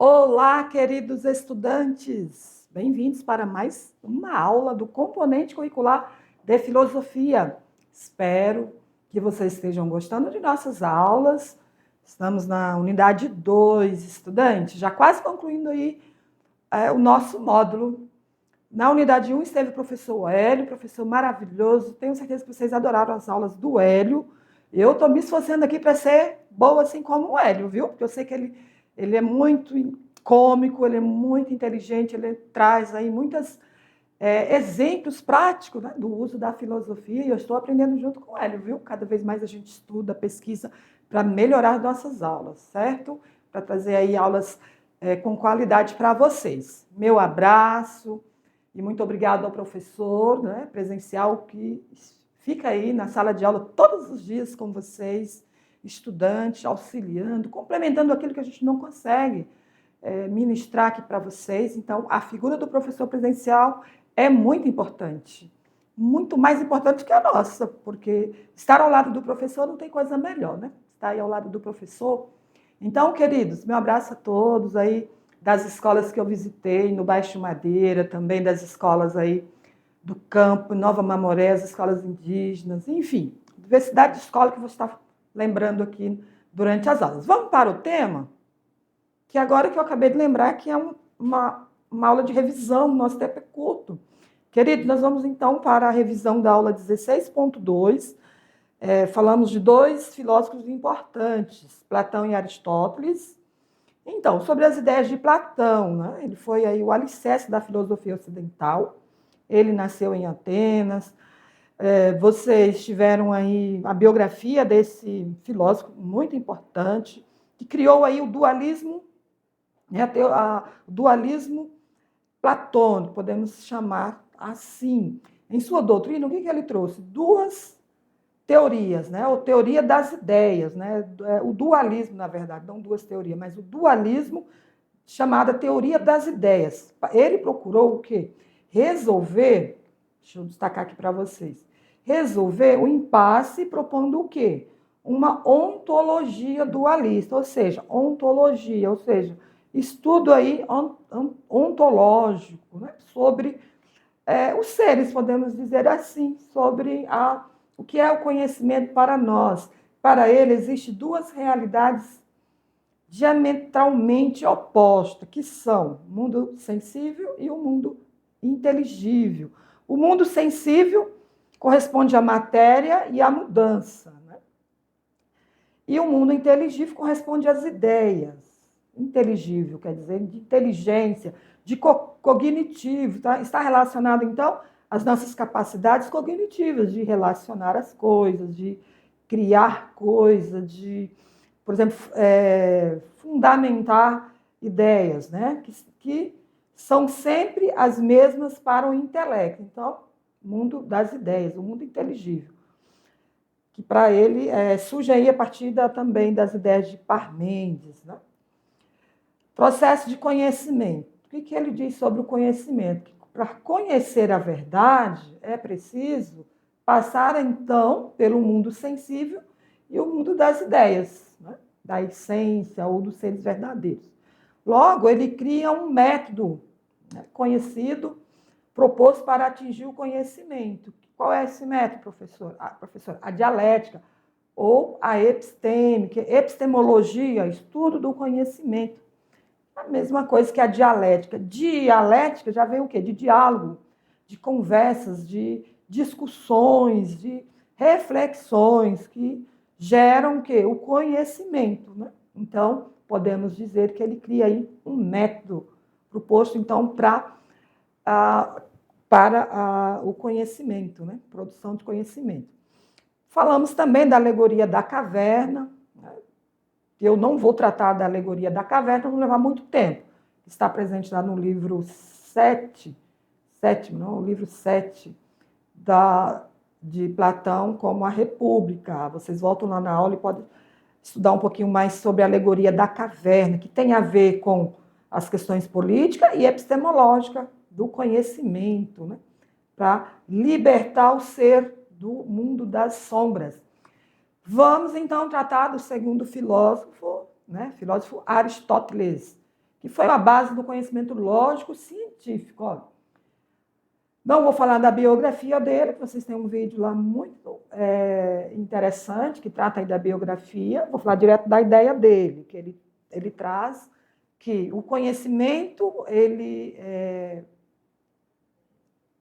Olá, queridos estudantes! Bem-vindos para mais uma aula do componente curricular de filosofia. Espero que vocês estejam gostando de nossas aulas. Estamos na unidade 2, estudantes, já quase concluindo aí o nosso módulo. Na unidade 1 esteve o professor Hélio, professor maravilhoso. Tenho certeza que vocês adoraram as aulas do Hélio. Eu estou me esforçando aqui para ser boa assim como o Hélio, viu? Porque eu sei que ele é muito cômico, ele é muito inteligente, ele traz aí muitos exemplos práticos, né, do uso da filosofia, e eu estou aprendendo junto com o Hélio, viu? Cada vez mais a gente estuda, pesquisa para melhorar nossas aulas, certo? Para trazer aí aulas com qualidade para vocês. Meu abraço e muito obrigado ao professor, né, presencial, que fica aí na sala de aula todos os dias com vocês, estudantes, auxiliando, complementando aquilo que a gente não consegue ministrar aqui para vocês. Então, a figura do professor presencial é muito importante, muito mais importante que a nossa, porque estar ao lado do professor não tem coisa melhor, né? Estar aí ao lado do professor. Então, queridos, meu abraço a todos aí das escolas que eu visitei, no Baixo Madeira, também das escolas aí do campo, Nova Mamoré, as escolas indígenas, enfim, diversidade de escola que você está lembrando aqui durante as aulas. Vamos para o tema? Que agora que eu acabei de lembrar que é uma aula de revisão, nosso tempo é curto. Queridos, nós vamos então para a revisão da aula 16.2. Falamos de dois filósofos importantes, Platão e Aristóteles. Então, sobre as ideias de Platão, né? Ele foi aí o alicerce da filosofia ocidental. Ele nasceu em Atenas. Vocês tiveram aí a biografia desse filósofo muito importante, que criou aí o dualismo, né? O dualismo platônico, podemos chamar assim. Em sua doutrina, o que ele trouxe? Duas teorias, né? Ou teoria das ideias, né? O dualismo, na verdade, não duas teorias, mas o dualismo, chamada teoria das ideias. Ele procurou o quê? Resolver, deixa eu destacar aqui para vocês, resolver o impasse propondo o quê? Uma ontologia dualista, ou seja, estudo aí ontológico, né? Sobre os seres, podemos dizer assim, sobre o que é o conhecimento para nós. Para ele, existem duas realidades diametralmente opostas, que são o mundo sensível e o mundo inteligível. O mundo sensível corresponde à matéria e à mudança, né? E o mundo inteligível corresponde às ideias. Inteligível quer dizer de inteligência, de cognitivo, tá? Está relacionado, então, às nossas capacidades cognitivas de relacionar as coisas, de criar coisas, de, por exemplo, fundamentar ideias, né? Que são sempre as mesmas para o intelecto. Então, mundo das ideias, o mundo inteligível, que para ele surge aí a partir também das ideias de Parmênides, né? Processo de conhecimento. O que ele diz sobre o conhecimento? Para conhecer a verdade, é preciso passar, então, pelo mundo sensível e o mundo das ideias, né? Da essência ou dos seres verdadeiros. Logo, ele cria um método, né, conhecido, proposto para atingir o conhecimento. Qual é esse método, professor? A dialética ou a epistêmica, epistemologia, estudo do conhecimento. A mesma coisa que a dialética. Dialética já vem o quê? De diálogo, de conversas, de discussões, de reflexões que geram o quê? O conhecimento, né? Então, podemos dizer que ele cria aí um método proposto, então, para o conhecimento, né? Produção de conhecimento. Falamos também da alegoria da caverna. Eu não vou tratar da alegoria da caverna, não vou levar muito tempo. Está presente lá no livro 7, o livro 7 de Platão, como a República. Vocês voltam lá na aula e podem estudar um pouquinho mais sobre a alegoria da caverna, que tem a ver com as questões políticas e epistemológicas do conhecimento, né? Para libertar o ser do mundo das sombras. Vamos, então, tratar do segundo filósofo, né? Filósofo Aristóteles, que foi a base do conhecimento lógico-científico. Ó. Não vou falar da biografia dele, que vocês têm um vídeo lá muito interessante, que trata aí da biografia. Vou falar direto da ideia dele, que ele traz que o conhecimento,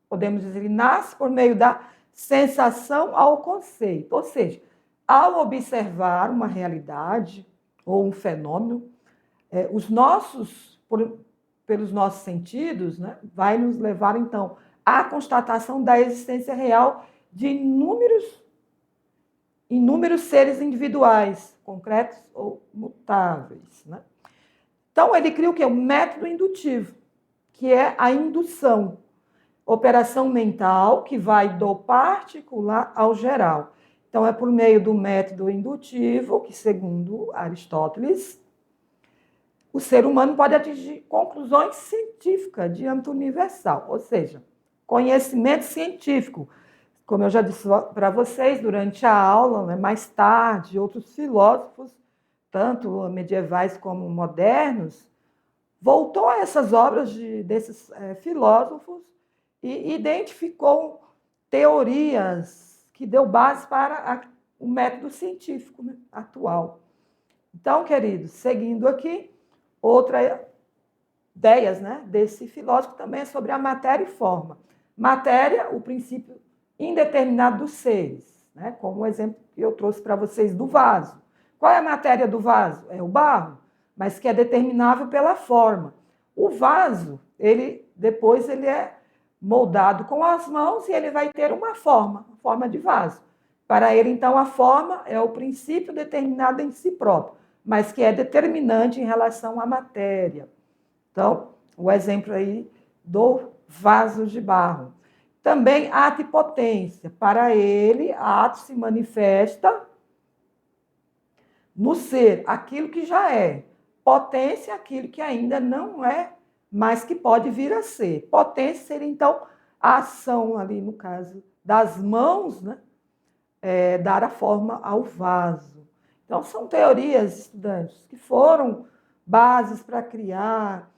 podemos dizer, ele nasce por meio da sensação ao conceito. Ou seja, ao observar uma realidade ou um fenômeno, pelos nossos sentidos, né, vai nos levar, então, à constatação da existência real de inúmeros seres individuais, concretos ou mutáveis. Né? Então, ele cria o quê? O método indutivo, que é a indução, operação mental que vai do particular ao geral. Então, é por meio do método indutivo que, segundo Aristóteles, o ser humano pode atingir conclusões científicas de âmbito universal, ou seja, conhecimento científico. Como eu já disse para vocês durante a aula, né, mais tarde, outros filósofos, tanto medievais como modernos, voltou a essas obras desses filósofos e identificou teorias que deu base para o método científico, né, atual. Então, queridos, seguindo aqui, outra ideias, né, desse filósofo também é sobre a matéria e forma. Matéria, o princípio indeterminado dos seres, né, como o exemplo que eu trouxe para vocês do vaso. Qual é a matéria do vaso? É o barro, mas que é determinável pela forma. O vaso, depois ele é moldado com as mãos e ele vai ter uma forma de vaso. Para ele, então, a forma é o princípio determinado em si próprio, mas que é determinante em relação à matéria. Então, o exemplo aí do vaso de barro. Também ato e potência. Para ele, ato se manifesta no ser, aquilo que já é. Potência, aquilo que ainda não é, mas que pode vir a ser. Potência seria, então, a ação ali, no caso, das mãos, né? Dar a forma ao vaso. Então, são teorias, estudantes, que foram bases para criar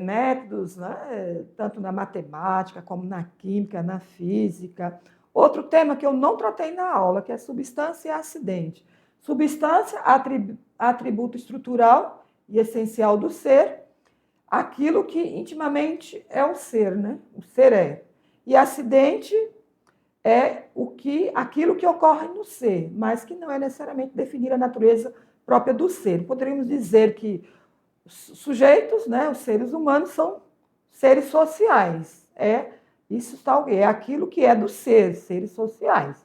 métodos, né? Tanto na matemática, como na química, na física. Outro tema que eu não tratei na aula, que é substância e acidente. Substância, atributo estrutural e essencial do ser, aquilo que intimamente é o ser, né? O ser é. E acidente é aquilo que ocorre no ser, mas que não é necessariamente definir a natureza própria do ser. Poderíamos dizer que os sujeitos, né, os seres humanos, são seres sociais. É aquilo que é do ser, seres sociais.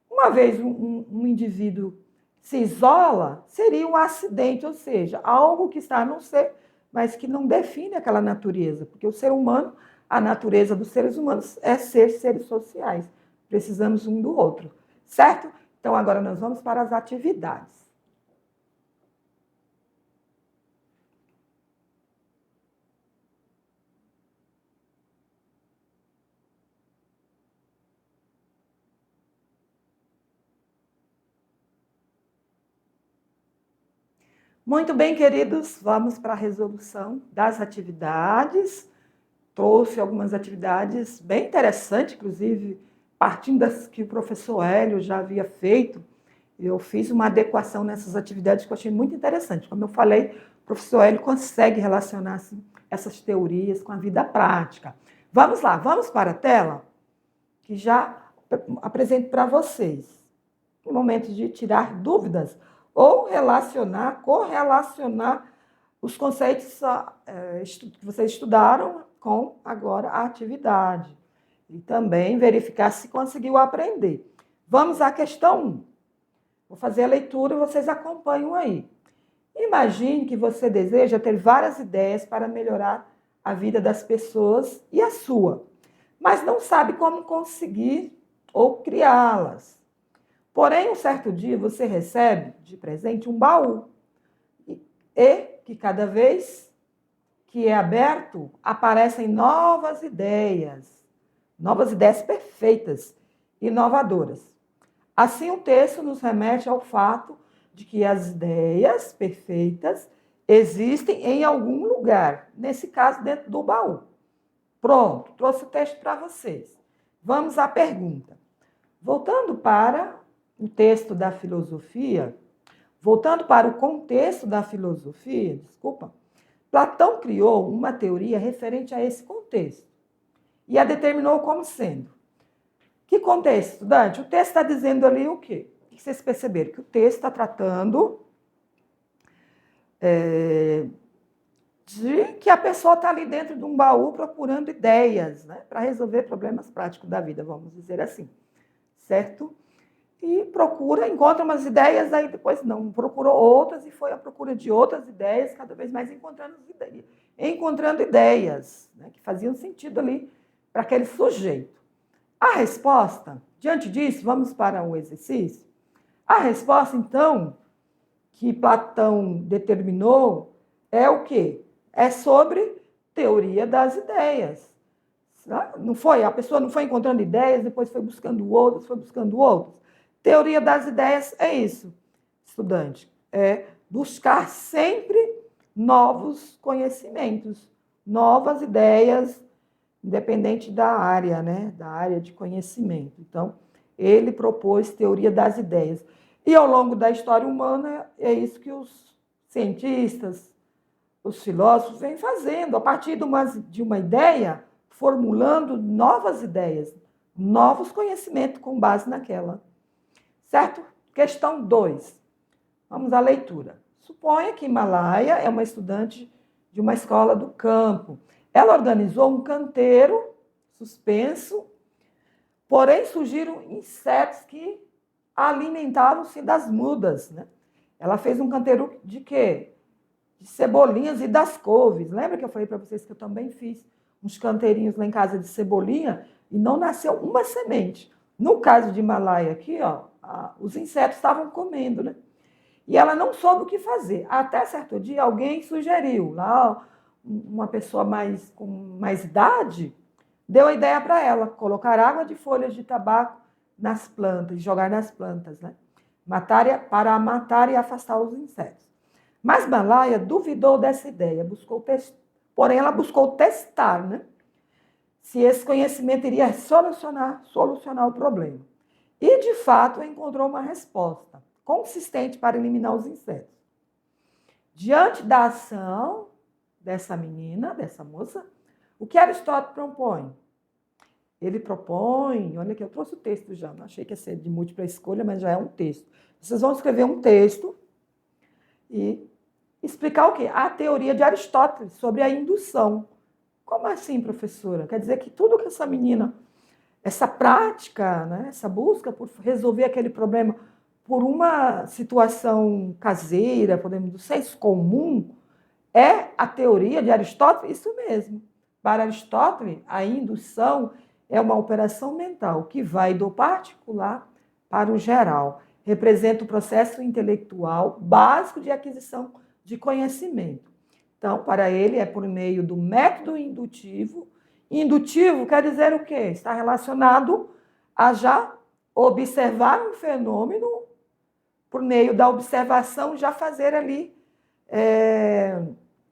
Uma vez um indivíduo se isola, seria um acidente, ou seja, algo que está no ser, mas que não define aquela natureza, porque o ser humano, a natureza dos seres humanos é ser seres sociais. Precisamos um do outro, certo? Então, agora nós vamos para as atividades. Muito bem, queridos, vamos para a resolução das atividades. Trouxe algumas atividades bem interessantes, inclusive, partindo das que o professor Hélio já havia feito, eu fiz uma adequação nessas atividades que eu achei muito interessante. Como eu falei, o professor Hélio consegue relacionar assim, essas teorias com a vida prática. Vamos lá, vamos para a tela, que já apresento para vocês. No momento de tirar dúvidas ou correlacionar os conceitos que vocês estudaram com agora a atividade. E também verificar se conseguiu aprender. Vamos à questão 1. Vou fazer a leitura e vocês acompanham aí. Imagine que você deseja ter várias ideias para melhorar a vida das pessoas e a sua, mas não sabe como conseguir ou criá-las. Porém, um certo dia você recebe de presente um baú e que cada vez que é aberto, aparecem novas ideias perfeitas, inovadoras. Assim, o texto nos remete ao fato de que as ideias perfeitas existem em algum lugar, nesse caso dentro do baú. Pronto, trouxe o texto para vocês. Vamos à pergunta. Voltando para o texto da filosofia, voltando para o contexto da filosofia, Platão criou uma teoria referente a esse contexto e a determinou como sendo. Que contexto, estudante? O texto está dizendo ali o quê? O que vocês perceberam? Que o texto está tratando de que a pessoa está ali dentro de um baú procurando ideias, né, para resolver problemas práticos da vida, vamos dizer assim, certo? E encontra umas ideias, aí depois não, procurou outras e foi à procura de outras ideias, cada vez mais encontrando ideias, né, que faziam sentido ali para aquele sujeito. A resposta, diante disso, vamos para o exercício. A resposta, então, que Platão determinou é o quê? É sobre teoria das ideias. Não foi? A pessoa não foi encontrando ideias, depois foi buscando outras. Teoria das ideias é isso, estudante. É buscar sempre novos conhecimentos, novas ideias, independente da área, né? Da área de conhecimento. Então, ele propôs teoria das ideias. E ao longo da história humana, é isso que os cientistas, os filósofos vêm fazendo, a partir de uma ideia, formulando novas ideias, novos conhecimentos com base naquela. Certo? Questão 2. Vamos à leitura. Suponha que Himalaia é uma estudante de uma escola do campo. Ela organizou um canteiro suspenso, porém surgiram insetos que alimentavam-se das mudas, né? Ela fez um canteiro de quê? De cebolinhas e das couves. Lembra que eu falei para vocês que eu também fiz uns canteirinhos lá em casa de cebolinha e não nasceu uma semente. No caso de Himalaia aqui, ó, os insetos estavam comendo, né? E ela não soube o que fazer. Até certo dia, alguém sugeriu, lá uma pessoa com mais idade, deu a ideia para ela, colocar água de folhas de tabaco nas plantas, jogar nas plantas, né? Para matar e afastar os insetos. Mas Himalaia duvidou dessa ideia, porém ela buscou testar, né? Se esse conhecimento iria solucionar o problema. E, de fato, encontrou uma resposta consistente para eliminar os insetos. Diante da ação dessa menina, dessa moça, o que Aristóteles propõe? Ele propõe, olha aqui, eu trouxe o texto já, não achei que ia ser de múltipla escolha, mas já é um texto. Vocês vão escrever um texto e explicar o quê? A teoria de Aristóteles sobre a indução. Como assim, professora? Quer dizer que tudo que essa menina, essa prática, né, essa busca por resolver aquele problema por uma situação caseira, podemos dizer, do senso comum, é a teoria de Aristóteles? Isso mesmo. Para Aristóteles, a indução é uma operação mental que vai do particular para o geral. Representa o processo intelectual básico de aquisição de conhecimento. Então, para ele, é por meio do método indutivo. Indutivo quer dizer o quê? Está relacionado a já observar um fenômeno, por meio da observação, já fazer ali,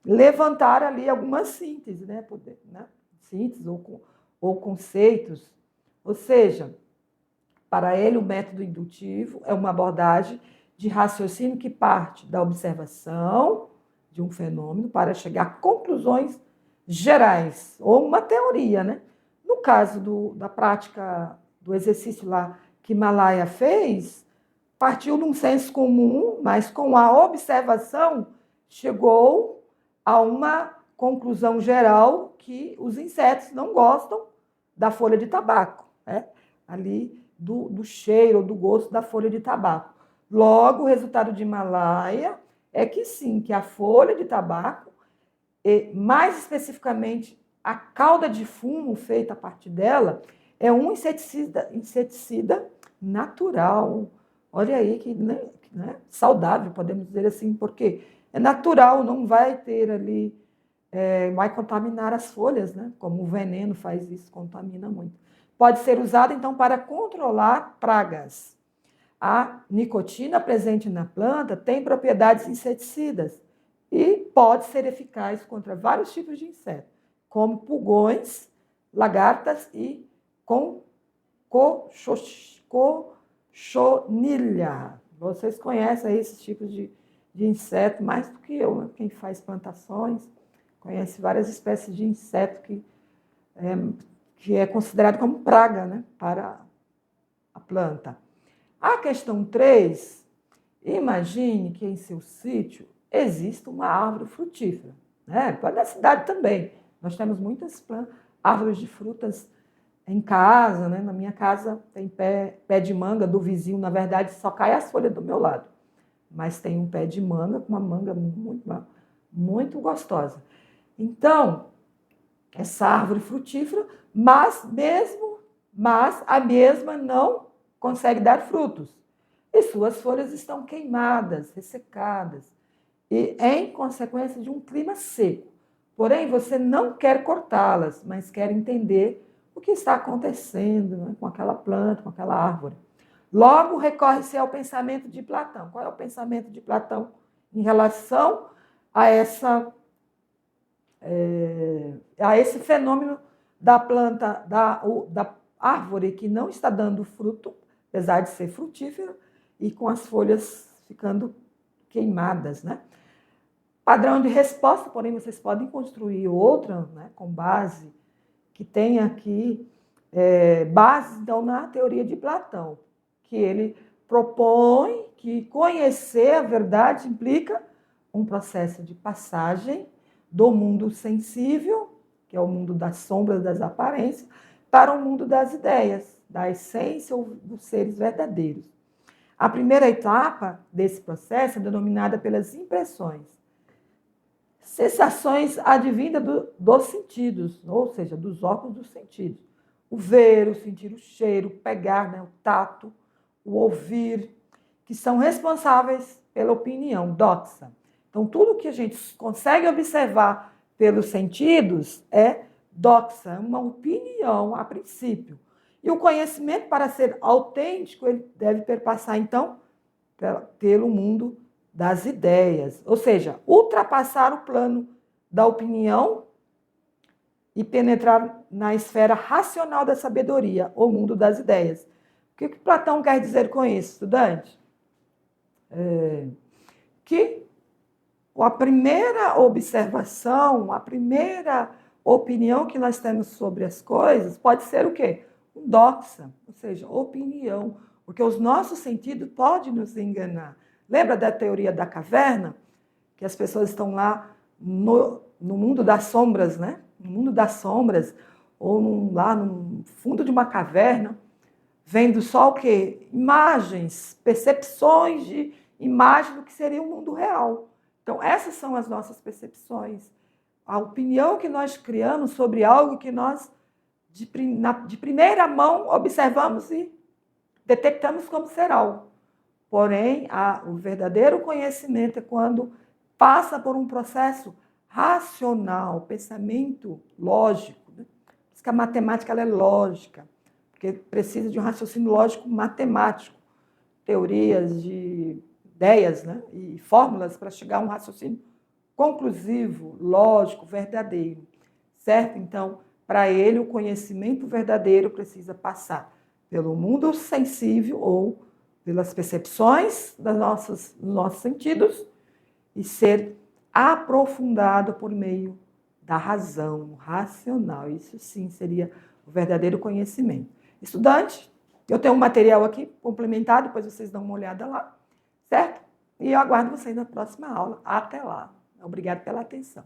levantar ali alguma síntese, né? Síntese ou conceitos. Ou seja, para ele, o método indutivo é uma abordagem de raciocínio que parte da observação de um fenômeno para chegar a conclusões gerais, ou uma teoria, né? No caso da prática do exercício lá que Himalaia fez, partiu de um senso comum, mas com a observação chegou a uma conclusão geral que os insetos não gostam da folha de tabaco, né? Ali do cheiro ou do gosto da folha de tabaco. Logo, o resultado de Himalaia é que sim, que a folha de tabaco, e mais especificamente a cauda de fumo feita a partir dela, é um inseticida natural. Olha aí que, né, saudável, podemos dizer assim, porque é natural, não vai ter ali, vai contaminar as folhas, né? Como o veneno faz isso, contamina muito. Pode ser usado, então, para controlar pragas. A nicotina presente na planta tem propriedades inseticidas e pode ser eficaz contra vários tipos de insetos, como pulgões, lagartas e cochonilha. Vocês conhecem esses tipos de inseto mais do que eu, né? Quem faz plantações conhece várias espécies de inseto que é considerado como praga, né, para a planta. A questão 3, imagine que em seu sítio existe uma árvore frutífera, né? Pode na cidade também. Nós temos muitas árvores de frutas em casa, né? Na minha casa tem pé de manga do vizinho, na verdade só cai as folhas do meu lado. Mas tem um pé de manga, com uma manga muito gostosa. Então, essa árvore frutífera, mas a mesma não consegue dar frutos. E suas folhas estão queimadas, ressecadas, e em consequência de um clima seco. Porém, você não quer cortá-las, mas quer entender o que está acontecendo, né, com aquela planta, com aquela árvore. Logo, recorre-se ao pensamento de Platão. Qual é o pensamento de Platão em relação a esse fenômeno da planta, da árvore que não está dando fruto, apesar de ser frutífera, e com as folhas ficando queimadas, né? Padrão de resposta, porém, vocês podem construir outra, né, com base, que tem aqui base, então, na teoria de Platão, que ele propõe que conhecer a verdade implica um processo de passagem do mundo sensível, que é o mundo das sombras, das aparências, para o mundo das ideias, da essência ou dos seres verdadeiros. A primeira etapa desse processo é denominada pelas impressões. Sensações advindas dos sentidos, ou seja, dos órgãos dos sentidos. O ver, o sentir o cheiro, o pegar, né, o tato, o ouvir, que são responsáveis pela opinião, doxa. Então, tudo que a gente consegue observar pelos sentidos é doxa, uma opinião a princípio. E o conhecimento, para ser autêntico, ele deve perpassar, então, pelo mundo das ideias. Ou seja, ultrapassar o plano da opinião e penetrar na esfera racional da sabedoria, o mundo das ideias. O que Platão quer dizer com isso, estudante? Que a primeira observação, a primeira opinião que nós temos sobre as coisas pode ser o quê? Doxa, ou seja, opinião, porque os nossos sentidos podem nos enganar. Lembra da teoria da caverna? Que as pessoas estão lá no mundo das sombras, né? No mundo das sombras, ou lá no fundo de uma caverna, vendo só o quê? Imagens, percepções de imagem do que seria o mundo real. Então, essas são as nossas percepções. A opinião que nós criamos sobre algo que nós, de primeira mão, observamos e detectamos como ser algo. Porém, o verdadeiro conhecimento é quando passa por um processo racional, pensamento lógico. Né? Por isso que a matemática ela é lógica, porque precisa de um raciocínio lógico matemático, teorias de ideias, né? E fórmulas para chegar a um raciocínio conclusivo, lógico, verdadeiro. Certo? Então, para ele, o conhecimento verdadeiro precisa passar pelo mundo sensível ou pelas percepções dos nossos sentidos e ser aprofundado por meio da razão racional. Isso sim seria o verdadeiro conhecimento. Estudante, eu tenho um material aqui complementar, depois vocês dão uma olhada lá, certo? E eu aguardo vocês na próxima aula. Até lá. Obrigada pela atenção.